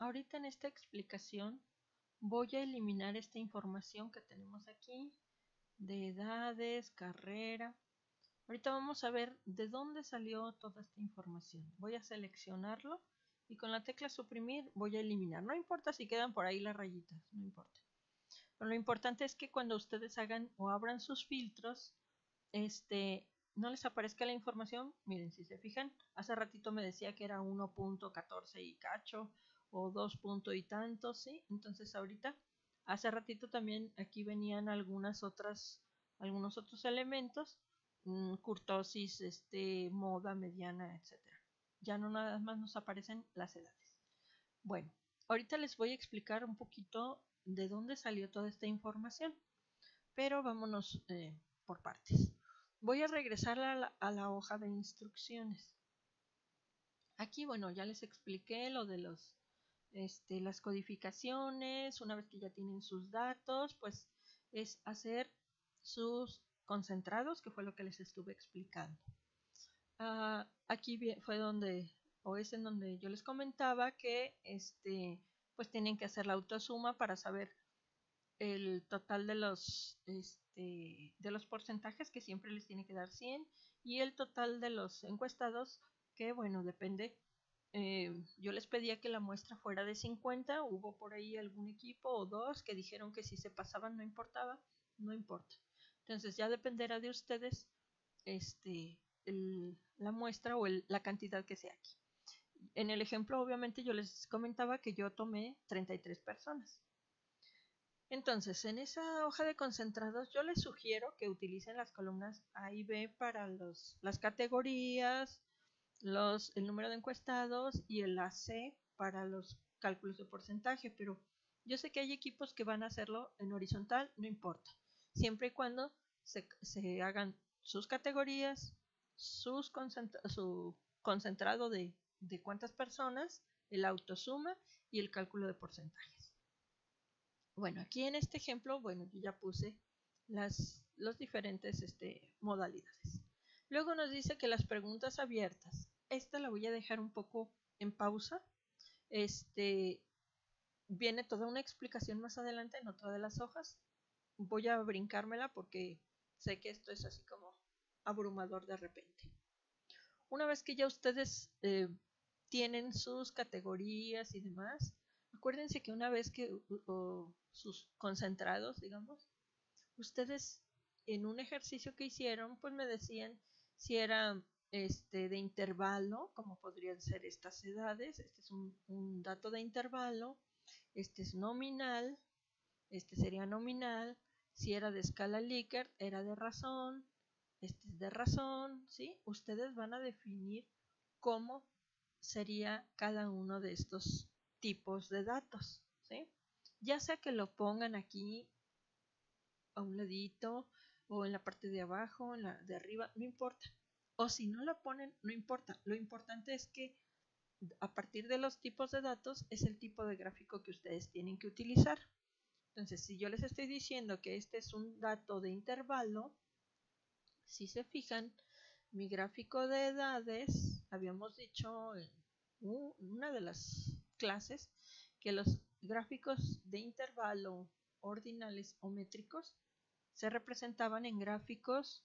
ahorita en esta explicación voy a eliminar esta información que tenemos aquí de edades, carrera. Ahorita vamos a ver de dónde salió toda esta información. Voy a seleccionarlo y con la tecla suprimir voy a eliminar. No importa si quedan por ahí las rayitas, no importa. Pero lo importante es que cuando ustedes hagan o abran sus filtros, no les aparezca la información. Miren, si se fijan, hace ratito me decía que era 1.14 y cacho o 2 y tantos, ¿sí? Entonces ahorita, hace ratito también aquí venían algunos otros elementos, curtosis, moda, mediana, etcétera. Ya no nada más nos aparecen las edades. Bueno, ahorita les voy a explicar un poquito de dónde salió toda esta información, pero vámonos por partes. Voy a regresar a la hoja de instrucciones. Aquí, bueno, ya les expliqué lo de las codificaciones. Una vez que ya tienen sus datos, pues es hacer sus concentrados, que fue lo que les estuve explicando. Aquí fue donde, o es en donde yo les comentaba que pues tienen que hacer la autosuma para saber el total de los porcentajes, que siempre les tiene que dar 100, y el total de los encuestados, que bueno, depende. Yo les pedía que la muestra fuera de 50, hubo por ahí algún equipo o dos que dijeron que si se pasaban no importaba, no importa. Entonces ya dependerá de ustedes la muestra o la cantidad que sea aquí. En el ejemplo, obviamente, yo les comentaba que yo tomé 33 personas. Entonces, en esa hoja de concentrados, yo les sugiero que utilicen las columnas A y B para las categorías, el número de encuestados, y el AC para los cálculos de porcentaje, pero yo sé que hay equipos que van a hacerlo en horizontal, no importa, siempre y cuando se hagan sus categorías, su concentrado de cuántas personas, el autosuma y el cálculo de porcentajes. Bueno, aquí en este ejemplo, bueno, yo ya puse los diferentes modalidades. Luego nos dice que las preguntas abiertas, esta la voy a dejar un poco en pausa. Viene toda una explicación más adelante en otra de las hojas. Voy a brincármela porque sé que esto es así como abrumador de repente. Una vez que ya ustedes tienen sus categorías y demás, acuérdense que una vez que sus concentrados, digamos, ustedes en un ejercicio que hicieron, pues me decían si era de intervalo, como podrían ser estas edades. Este es un dato de intervalo, este es nominal, este sería nominal. Si era de escala Likert, era de razón, este es de razón, ¿sí? Ustedes van a definir cómo sería cada uno de estos tipos de datos, ¿sí? Ya sea que lo pongan aquí a un ladito o en la parte de abajo, en la de arriba, no importa. O si no lo ponen, no importa. Lo importante es que a partir de los tipos de datos es el tipo de gráfico que ustedes tienen que utilizar. Entonces, si yo les estoy diciendo que este es un dato de intervalo, si se fijan, mi gráfico de edades, habíamos dicho en una de las clases que los gráficos de intervalo ordinales o métricos se representaban en gráficos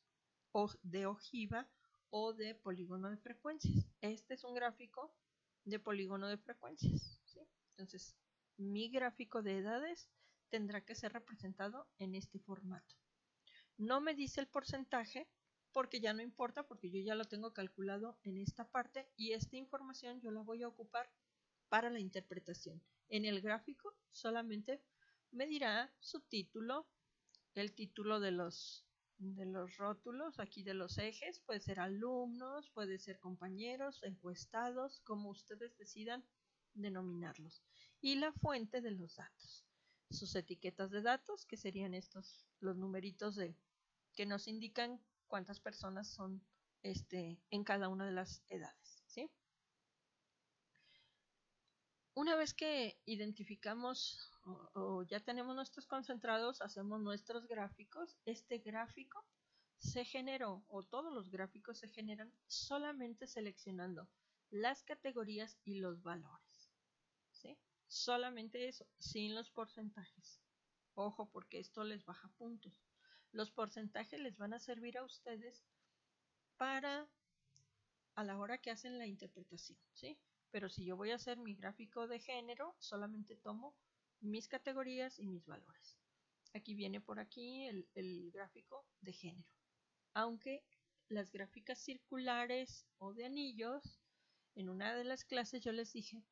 de ojiva o de polígono de frecuencias. Este es un gráfico de polígono de frecuencias, ¿sí? Entonces, mi gráfico de edades tendrá que ser representado en este formato. No me dice el porcentaje porque ya no importa, porque yo ya lo tengo calculado en esta parte, y esta información yo la voy a ocupar para la interpretación. En el gráfico solamente me dirá su título, el título de los rótulos, aquí de los ejes, puede ser alumnos, puede ser compañeros, encuestados, como ustedes decidan denominarlos, y la fuente de los datos, sus etiquetas de datos, que serían estos, los numeritos que nos indican cuántas personas son en cada una de las edades, ¿sí? Una vez que identificamos o ya tenemos nuestros concentrados, hacemos nuestros gráficos. Este gráfico se generó, o todos los gráficos se generan solamente seleccionando las categorías y los valores, ¿sí? solamente eso, sin los porcentajes. Ojo, porque esto les baja puntos. Los porcentajes les van a servir a ustedes para a la hora que hacen la interpretación, ¿sí? Pero si yo voy a hacer mi gráfico de género, solamente tomo mis categorías y mis valores. Aquí viene por aquí el gráfico de género. Aunque las gráficas circulares o de anillos, en una de las clases yo les dije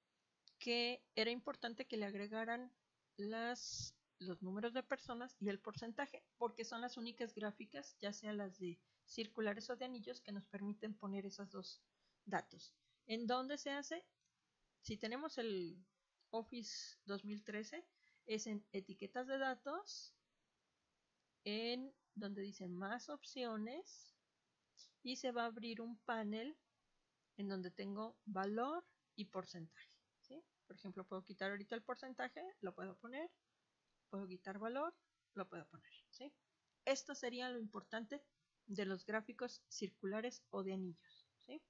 que era importante que le agregaran los números de personas y el porcentaje, porque son las únicas gráficas, ya sea las de circulares o de anillos, que nos permiten poner esos dos datos. ¿En dónde se hace? Si tenemos el Office 2013, es en etiquetas de datos, en donde dice más opciones, y se va a abrir un panel en donde tengo valor y porcentaje, ¿sí? Por ejemplo, puedo quitar ahorita el porcentaje, lo puedo poner, puedo quitar valor, lo puedo poner, ¿sí? Esto sería lo importante de los gráficos circulares o de anillos, ¿sí?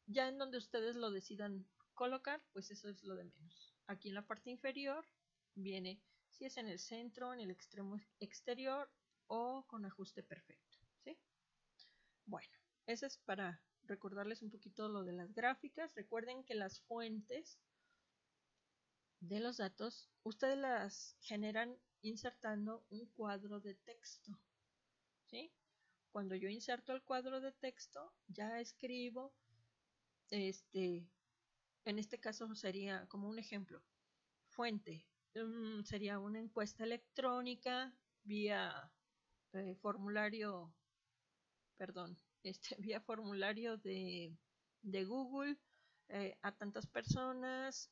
Ya en donde ustedes lo decidan colocar, pues eso es lo de menos. Aquí en la parte inferior viene si es en el centro, en el extremo exterior o con ajuste perfecto, ¿sí? Bueno, eso es para recordarles un poquito lo de las gráficas. Recuerden que las fuentes de los datos ustedes las generan insertando un cuadro de texto, ¿sí? Cuando yo inserto el cuadro de texto, ya escribo, en este caso sería como un ejemplo, fuente, sería una encuesta electrónica vía formulario, perdón, vía formulario de Google a tantas personas,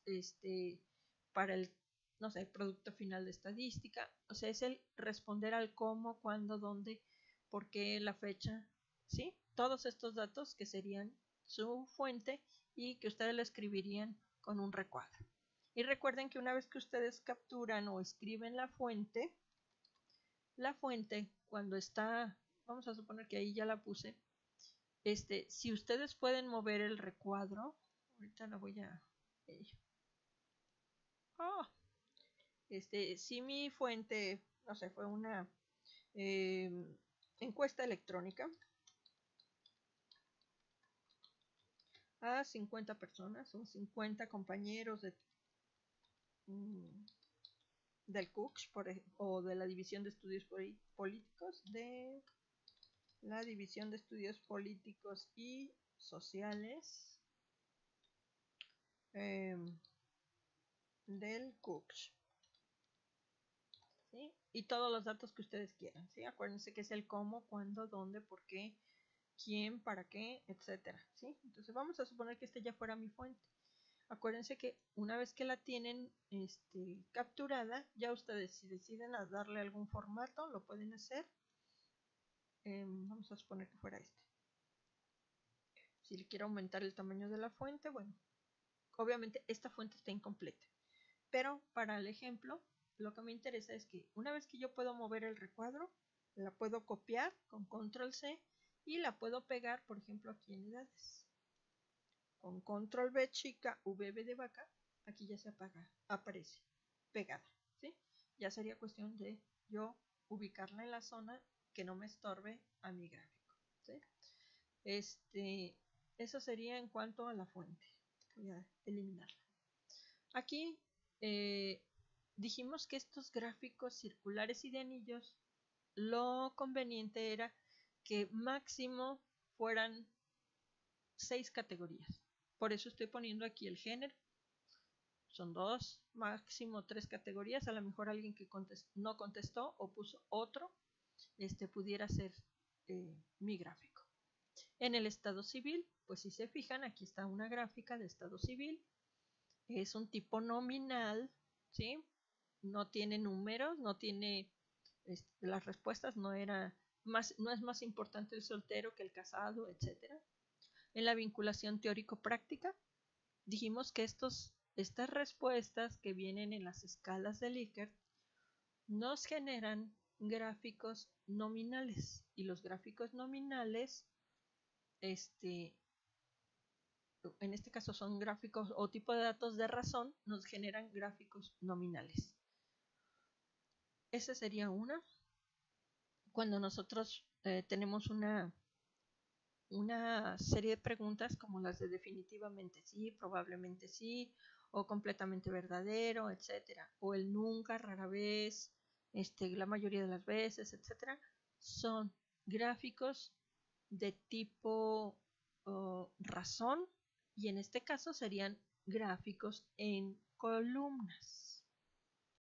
para el, no sé, el producto final de estadística. O sea, es el responder al cómo, cuándo, dónde, por qué, la fecha, ¿sí? Todos estos datos que serían su fuente y que ustedes lo escribirían con un recuadro. Y recuerden que una vez que ustedes capturan o escriben la fuente cuando está, vamos a suponer que ahí ya la puse, si ustedes pueden mover el recuadro, ahorita la voy a... Oh, si mi fuente, no sé, fue una encuesta electrónica a 50 personas, son 50 compañeros del CUCS o de la División de Estudios Políticos, de la División de Estudios Políticos y Sociales del CUCS, ¿sí? Y todos los datos que ustedes quieran, ¿sí? Acuérdense que es el cómo, cuándo, dónde, por qué, quién, para qué, etcétera, ¿sí? Entonces vamos a suponer que ya fuera mi fuente. Acuérdense que una vez que la tienen capturada, ya ustedes si deciden a darle algún formato, lo pueden hacer. Vamos a suponer que fuera este. Si le quiero aumentar el tamaño de la fuente, bueno, obviamente esta fuente está incompleta. Pero para el ejemplo, lo que me interesa es que una vez que yo puedo mover el recuadro, la puedo copiar con control C y la puedo pegar, por ejemplo, aquí en edades. Con control V chica, VB de vaca, aquí ya se aparece pegada, ¿sí? Ya sería cuestión de yo ubicarla en la zona que no me estorbe a mi gráfico, ¿sí? Eso sería en cuanto a la fuente. Voy a eliminarla. Aquí dijimos que estos gráficos circulares y de anillos, lo conveniente era que máximo fueran 6 categorías. Por eso estoy poniendo aquí el género. Son 2, máximo 3 categorías. A lo mejor alguien que no contestó o puso otro, pudiera ser mi gráfico. En el estado civil, pues si se fijan, aquí está una gráfica de estado civil. Es un tipo nominal, ¿sí? No tiene números, no tiene las respuestas, no es más importante el soltero que el casado, etcétera. En la vinculación teórico-práctica, dijimos que estas respuestas que vienen en las escalas de Likert nos generan gráficos nominales, y los gráficos nominales en este caso son gráficos o tipo de datos de razón, nos generan gráficos nominales. Esa sería una. Cuando nosotros tenemos una serie de preguntas como las de definitivamente sí, probablemente sí, o completamente verdadero, etcétera, o el nunca, rara vez, la mayoría de las veces, etcétera, son gráficos de tipo razón, y en este caso serían gráficos en columnas.